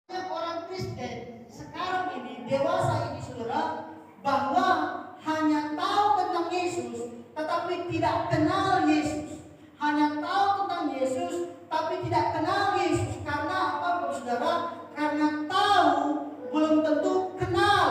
banyak orang Kristen sekarang ini, dewasa ini saudara, bahwa hanya tahu tentang Yesus tetapi tidak kenal Yesus. Hanya tahu tentang Yesus tapi tidak kenal Yesus. Karena apa, saudara? Karena tahu belum tentu kenal.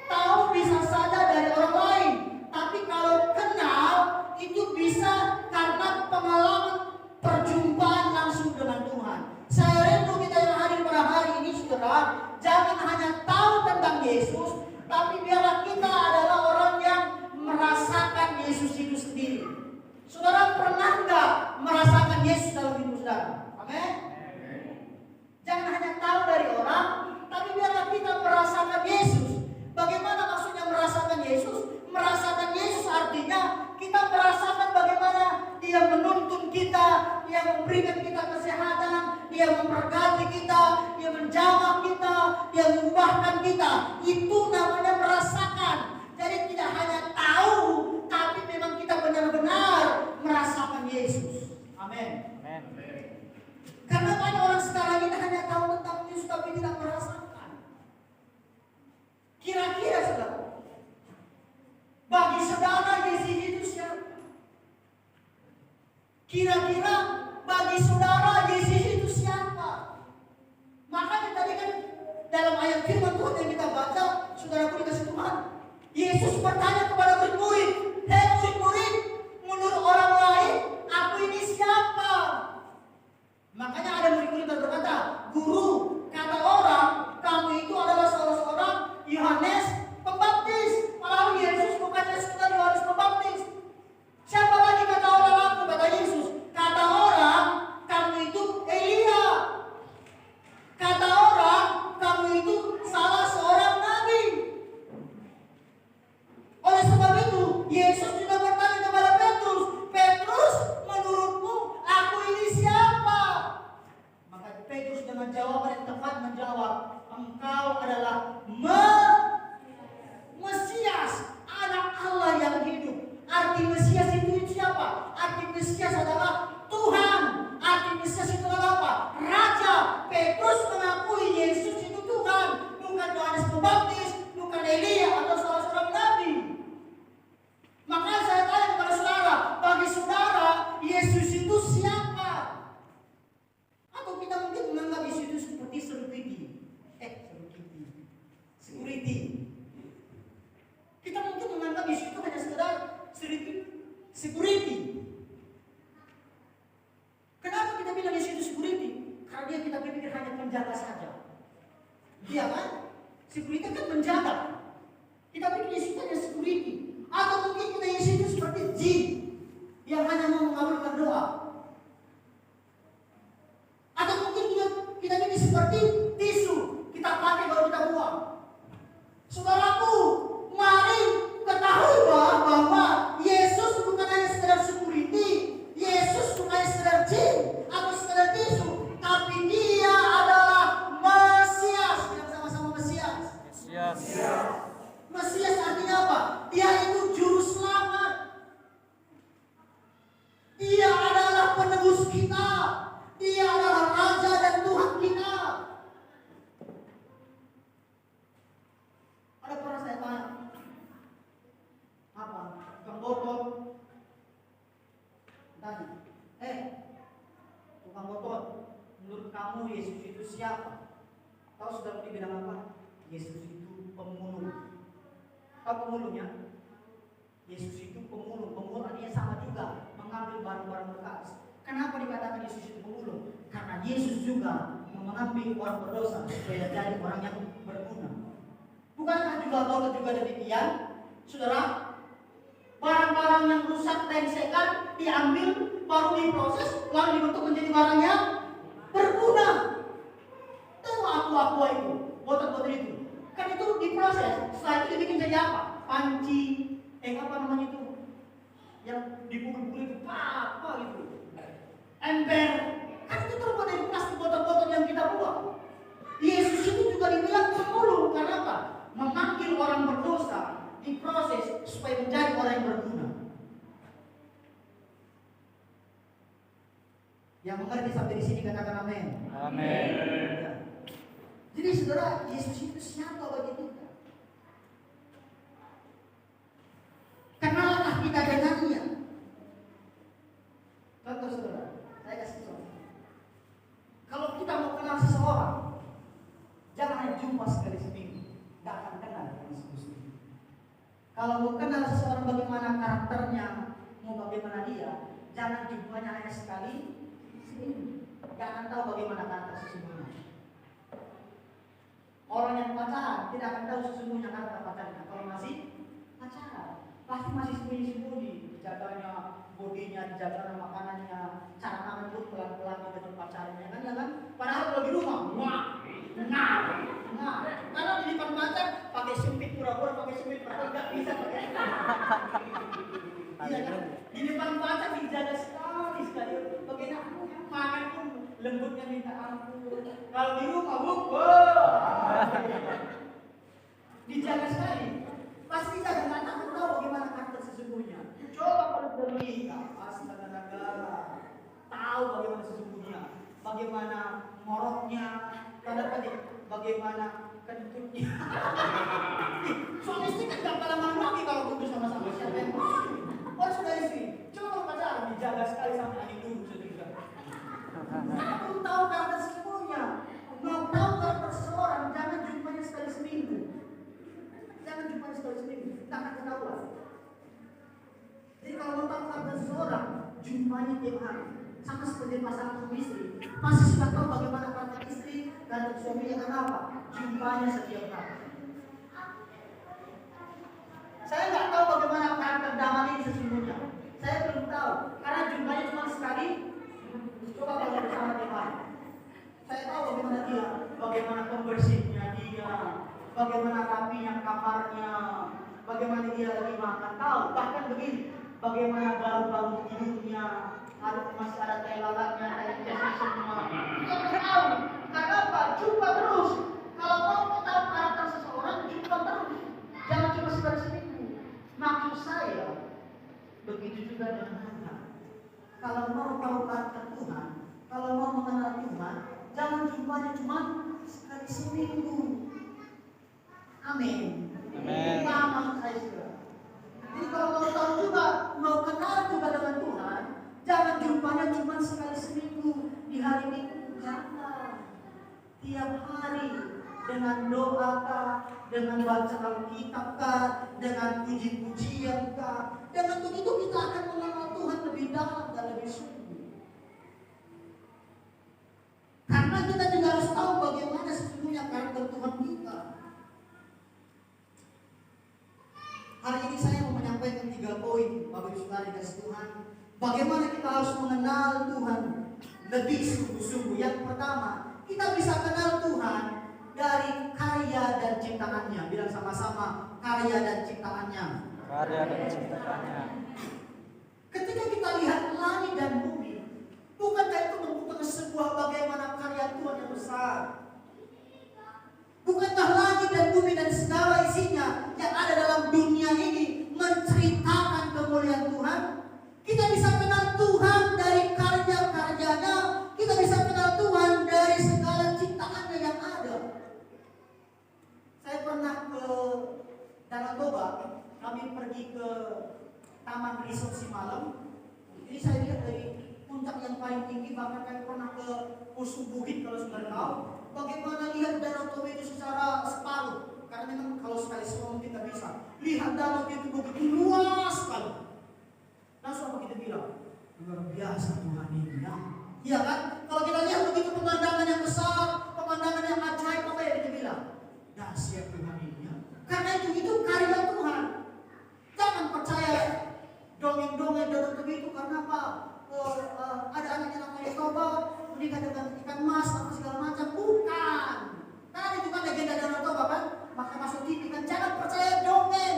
Tahu bisa saja dari orang lain, tapi kalau kenal itu bisa karena pengalaman perjumpaan langsung dengan Tuhan. Saya rindu kita yang hadir pada hari ini saudara, jangan hanya tahu tentang Yesus, tapi biarlah kita adalah orang yang merasakan Yesus itu sendiri. Saudara pernah nggak merasakan Yesus dalam hidup saudara? Amin. Jangan hanya tahu dari orang, tapi biarlah kita merasakan Yesus. Bagaimana maksudnya merasakan Yesus? Merasakan Yesus artinya kita merasakan bagaimana Dia menuntun kita, Dia memberikan kita kesehatan, Dia memberkati kita, Dia menjamah kita, Dia mengubahkan kita. Itu namanya merasakan. Jadi tidak hanya tahu, tapi memang kita benar-benar merasakan Yesus. Amin. Karena banyak orang sekarang ini hanya tahu tentang Yesus tapi tidak merasakan. Kira-kira saudara, bagi saudara Yesus itu siapa? Kira-kira bagi saudara Yesus itu siapa? Makanya tadi kan dalam ayat firman Tuhan yang kita baca, saudaraku dikasih Tuhan, Yesus bertanya kepada murid-murid, "Hei murid-murid, menurut orang lain aku ini siapa?" Makanya ada murid-murid yang berkata, "Guru, kata orang kamu itu adalah salah seorang Yohanes Pembaptis." Padahal Yesus bukannya sekedar Yohanes Pembaptis. Siapa lagi kata orang aku? Kata Yesus, "Kata orang kamu itu Elia. Kata orang kamu itu salah seorang nabi." Oleh sebab itu Yesus juga bertanya kepada Petrus, "Petrus, menurutmu aku ini siapa?" Maka Petrus dengan jawaban yang tepat menjawab, "Engkau adalah Mesias, anak Allah yang hidup." Arti Mesias itu siapa? Arti Mesias adalah Tuhan. Arti Mesias itu adalah apa? Raja. Petrus mengakui Yesus itu Tuhan, bukan Yohanes Pembaptis, bukan Elia atau salah seorang nabi. Maka saya tanya kepada saudara, bagi saudara Yesus itu siapa? Atau kita mungkin menganggap Yesus itu seperti security. Kita mungkin menganggap Yesus itu hanya sekedar security. Kenapa kita bilang Yesus itu security? Karena dia kita pikir hanya penjaga saja. Dia kan? Security kan penjaga. Kita pikir Yesus itu hanya security. Atau mungkin kita Yesus itu seperti jin yang hanya mau mengabulkan doa. Atau mungkin kita pikir seperti tisu, kita pakai baru kita buang. Saudaraku, mari ketahui bahwa Yesus bukan hanya sekedar security, Yesus bukan hanya sekedar jin atau sekedar tisu, tapi Dia adalah Mesias. Yang sama-sama Mesias. Mesias artinya apa? Dia itu juru selamat. Dia adalah penebus kita. Dia adalah Raja dan Tuhan kita. Ada pernah saya tanya, apa? Tukang botol tanya, tukang botol, menurut kamu Yesus itu siapa? Tahu sudah dibilang apa? Yesus itu pemulung. Tahu pemulungnya? Yesus itu pemulung. Pemulung artinya sama juga, mengambil barang-barang bekas. Kenapa dikatakan Yesus itu pemulung? Karena Yesus juga mengambil orang berdosa supaya jadi orang yang berguna. Bukankah juga demikian, saudara? Barang-barang yang rusak tengsekan diambil, baru diproses, lalu dibentuk menjadi barang yang berguna. Tahu aqua itu, botol-botol itu, kan itu diproses. Setelah itu dibikin jadi apa? Panci, apa namanya itu? Yang dipukul-pukul itu apa gitu? Ember, kan itu terbuat dari plastik botol-botol yang kita buang. Yesus itu juga dibilang pemulung. Karena apa? Memanggil orang berdosa, diproses supaya menjadi orang yang berguna. Yang mengerti sampai di sini katakan amin. Amin. Jadi saudara, Yesus itu siapa bagi kita? Kenalah kita dengannya. Contoh saudara, saya kasih contoh. Kalau kita mau kenal seseorang, jangan hanya jumpa sekali seminggu, tidak akan kenal dengan sungguh-sungguh. Kalau mau kenal seseorang bagaimana karakternya, mau bagaimana dia, jangan jumpanya hanya sekali seminggu. Jangan tahu bagaimana karakter sesungguhnya. Orang yang pacaran tidak akan tahu sesungguhnya karakter pacarnya. Kalau masih pacaran, pasti masih sembunyi-sembunyi, jaganya bodinya, dijaga makanannya, cara makan pun pelan-pelan di depan pacarnya, kan ya kan? Padahal kalau di rumah, karena di depan pacar pakai sempit pura-pura, pakai sempit padahal nggak bisa pakai. Iya kan? Di depan pacar dijaga sekali. Bagaimana makan pun lembutnya minta ampun. Kalau di rumah, dijaga sekali. Pasti kita nggak tahu bagaimana karakter sesungguhnya. Coba kalau sudah menikah, astaga, tahu bagaimana sesungguhnya, bagaimana moroknya, bagaimana kentutnya. Suami istri kan gak kalah malu lagi kalau kumpul sama-sama. Siapa yang mau? Oh sudah istri, coba pacaran dijaga sekali sampai angin dulu seterusnya. Aku tahu karakter sesungguhnya. Mau tahu karakter seseorang, jangan jumpanya sekali seminggu. Jangan jumpanya sekali seminggu, tak akan ketahuan. Jadi kalau mau tahu karakter seseorang, jumpanya tiap hari. Sama seperti pasangan suami istri, pasti sudah tahu bagaimana karakter istri dan suaminya kenapa. Jumpanya setiap hari. Saya nggak tahu bagaimana karakter Daman ini sesungguhnya. Saya belum tahu, karena jumpanya cuma sekali. Coba kalau bersama tiap hari. Saya tahu bagaimana dia, bagaimana pembersihnya dia, bagaimana rapinya kamarnya, bagaimana dia lagi makan. Tahu, bahkan begini, bagaimana bau-bau tidurnya, masih ada tai lalatnya, tai jasnya semua. Kita tahu, kenapa? Jumpa terus. Kalau mau tahu karakter seseorang, jumpa terus. Jangan cuma sekali seminggu. Maksud saya, begitu juga dengan Tuhan. Kalau mau tahu karakter Tuhan, kalau mau mengenal Tuhan, jangan jumpanya cuma sekali seminggu. Amin. Amin. Paham maksud saya juga. Jadi kalau mau tahu juga, mau kenal juga dengan Tuhan, jangan jumpanya cuma sekali seminggu di hari Minggu. Jangan. Tiap hari dengan doa kah, dengan baca Alkitab kah, dengan puji-pujian kah. Dengan begitu kita akan mengenal Tuhan lebih dalam dan lebih sungguh. Karena kita juga harus tahu bagaimana sesungguhnya karakter Tuhan kita. Hari ini saya mau menyampaikan 3 poin, Bapak Ibu Saudara dikasih Tuhan. Bagaimana kita harus mengenal Tuhan lebih sungguh-sungguh. Yang pertama, kita bisa kenal Tuhan dari karya dan ciptaannya. Bilang sama-sama, karya dan ciptaannya. Karya dan ciptaannya. Ketika kita lihat langit dan bumi, bukankah itu merupakan sebuah bagaimana karya Tuhan yang besar? Bukankah langit dan bumi dan segala isinya yang ada dalam dunia ini menceritakan kemuliaan Tuhan? Kita bisa kenal Tuhan dari karya-karyanya. Kita bisa kenal Tuhan dari segala ciptaannya yang ada. Saya pernah ke Danau Toba. Kami pergi ke Taman Resort Simalem. Jadi saya lihat dari puncak yang paling tinggi, bahkan kami pernah ke Pusu Bukit kalau sudah tahu. Bagaimana lihat Danau Toba itu secara separuh. Karena memang kalau sekali semua mungkin tidak bisa. Lihat danau itu begitu luas sekali. Langsung apa kita bilang? Luar biasa Tuhan ini ya. Iya kan? Kalau kita lihat begitu pemandangan yang besar, pemandangan yang ajaib, apa yang kita bilang? Dahsyat Tuhan ini ya. Karena itu karya Tuhan. Jangan percaya dongeng-dongeng Danau Toba itu karena apa? Ada anak yang namanya Toba menikah dengan ikan emas atau segala macam. Bukan. Karena itu kan legenda Danau Toba kan? Maka masuk TV kan. Jangan percaya dongeng.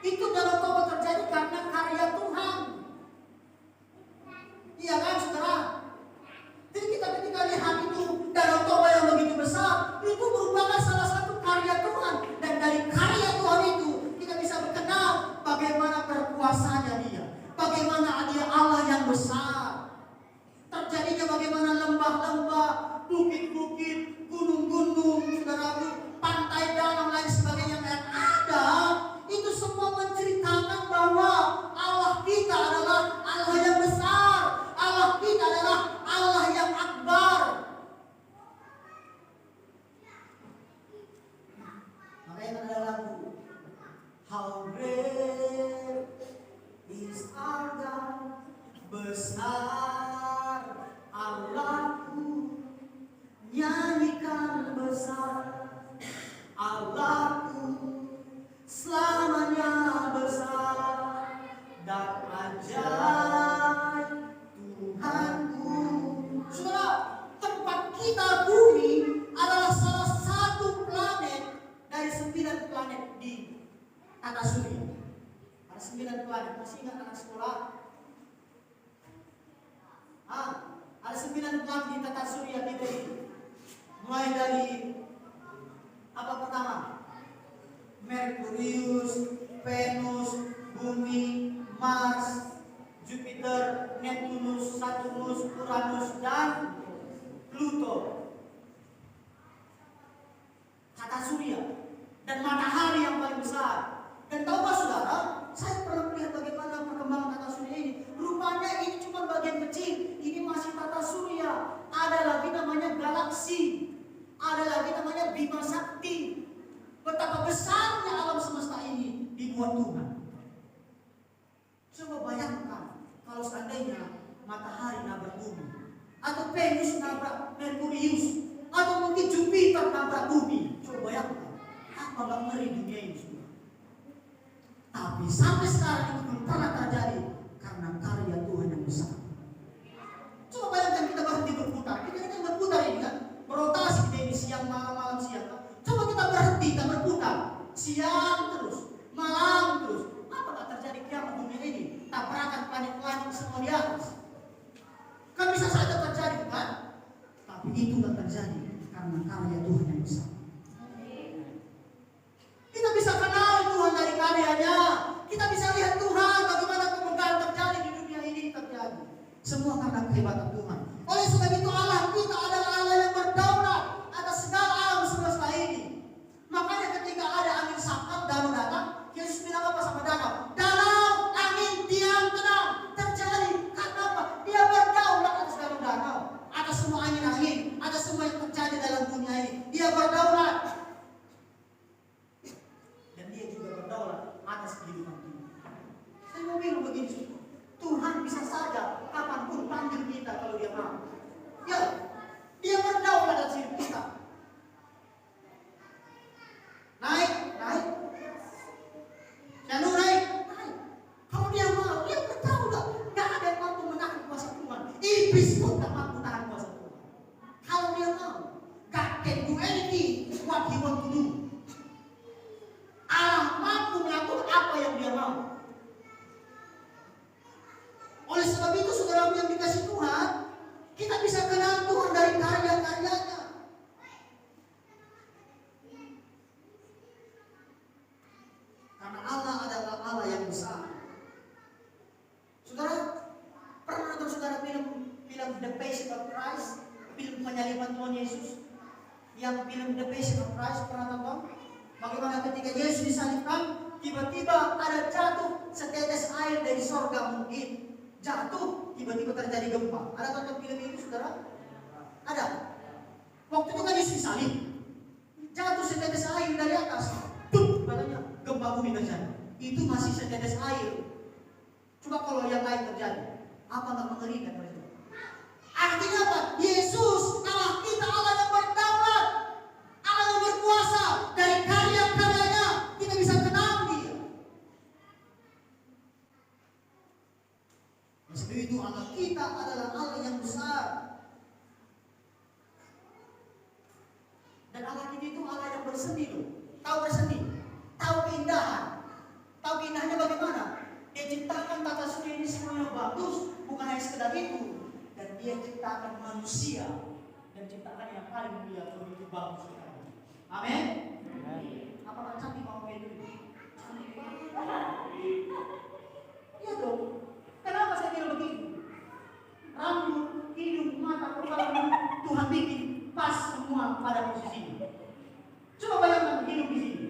Itu Danau Toba terjadi karena karya Tuhan. Iya kan saudara? Jadi kita ketika lihat itu Danau Toba yang begitu besar, itu merupakan salah satu karya Tuhan. Dan dari karya Tuhan itu kita bisa mengenal bagaimana berkuasanya dia, bagaimana dia Allah yang besar. Terjadinya bagaimana lembah-lembah, bukit-bukit, gunung-gunung, 9 bulan di tata surya kita ini. Mulai dari apa pertama? Merkurius, Venus, Bumi, Mars, Jupiter, Neptunus, Saturnus, Uranus, dan Pluto. Tata surya dan matahari yang paling besar. Dan tahukah saudara, saya pernah melihat bagaimana perkembangan tata surya ini. Rupanya ini cuma bagian kecil. Ini masih tata surya. Ada lagi namanya galaksi. Ada lagi namanya Bima Sakti. Betapa besarnya alam semesta ini dibuat Tuhan. Coba bayangkan kalau seandainya matahari nabrak bumi, atau Venus nabrak Merkurius, atau mungkin Jupiter nabrak bumi. Coba bayangkan, apa nggak ngeri dunia ini semua. Tapi sampai sekarang itu belum pernah terjadi karena karya Tuhan yang besar. Coba bayangkan kita berhenti berputar. Kita kan berputar ini kan, berotasi kita ini siang malam siang. Coba kita berhenti, kita berputar siang terus, malam terus. Apa nggak terjadi kiamat dunia ini? Tabrakan planet-planet semua di atas. Kan bisa saja terjadi bukan? Tapi itu nggak terjadi karena karya Tuhan yang besar. Kita bisa kenal Tuhan dari karyanya. Kita bisa lihat Tuhan bagaimana kemuliaan terjadi di dunia ini terjadi. Semua karena kehebatan Tuhan. Oleh sebab itu Allah kita adalah Allah yang berdaulat atas segala alam semesta ini. Makanya ketika ada angin sakap danau datang, Yesus bilang apa sama danau? Danau, angin, diam, tenang. Terjadi. Karena apa? Dia berdaulat atas danau-danau, atas semua angin-angin, atas semua yang terjadi dalam dunia ini. Dia berdaulat. Dan dia juga berdaulat atas kehidupan kita. Saya mau bilang begini, Tuhan bisa saja kapanpun panggil kita kalau dia mau. Ya, dia berdaulat atas hidup kita. Naik. Jangan naik. Kalau dia mau, dia berdaulat. Gak ada yang mampu menahan kuasa Tuhan. Iblis pun tak mampu tahan kuasa Tuhan. Kalau dia mau, God can do anything what he want to do. Allah mampu melakukan apa yang dia mau. Oleh sebab itu saudara yang dikasih Tuhan, kita bisa kenal Tuhan dari karya-karyanya. Karena Allah adalah Allah yang besar. Saudara, pernah nonton saudara film The Passion of Christ? Film penyaliban Tuhan Yesus? Yang film The Passion of Christ pernah nonton? Bagaimana ketika Yesus disalibkan, tiba-tiba ada jatuh setetes air dari sorga mungkin. Jatuh, tiba-tiba terjadi gempa. Ada tonton film itu saudara? Ada. Waktu itu kan Yesus disalib. Jatuh setetes air dari atas. Tuh, katanya gempa bumi terjadi. Itu masih setetes air. Coba kalau yang lain terjadi, apa nggak mengerikan? Artinya apa? Yesus, Allah kita, Allah yang berdaulat, Allah yang berkuasa. Dari karya-karyanya kita bisa kenal Dia. Sebab itu Allah kita adalah Allah yang besar. Dan Allah kita itu Allah yang berseni loh. Tahu berseni, tahu keindahan. Tahu keindahannya bagaimana? Dia ciptakan tata surya ini semua yang bagus, bukan hanya sekedar itu. Dan dia ciptakan manusia dan ciptakan yang paling mulia begitu bagus sekali. Amin. Apakah cantik mau itu? Iya dong. Kenapa saya bilang begitu? Rambut, hidung, mata, kepala Tuhan bikin pas semua pada posisinya. Coba bayangkan hidung di sini,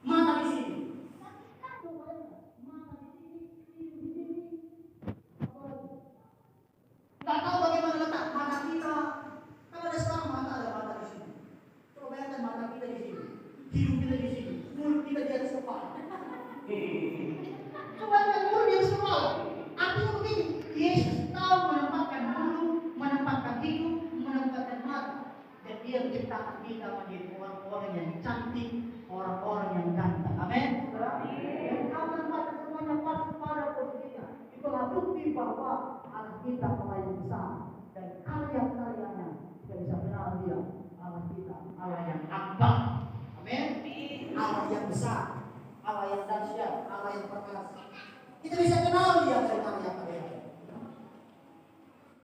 mata di sini. Gak tahu bagaimana letak mata kita. Kalau ada sekarang ada mata di sini. Coba bayangkan mata kita di sini, hidung kita di sini, mulut kita di atas kepala. Coba bayangkan mulut di atas kepala. Artinya begini, Yesus tahu menempatkan mulut, menempatkan hidung, menempatkan mata. Dan dia menciptakan kita menjadi orang-orang yang cantik, orang-orang yang ganteng. Amin. Dan kau menempatkan semuanya pas pada posisinya. Itulah bukti bahwa Allah kita Allah yang besar dan karya-karyanya kita bisa kenal Dia. Allah kita Allah yang akbar. Amin. Allah yang besar, Allah yang dahsyat, Allah yang perkasa. Kita bisa kenal Dia.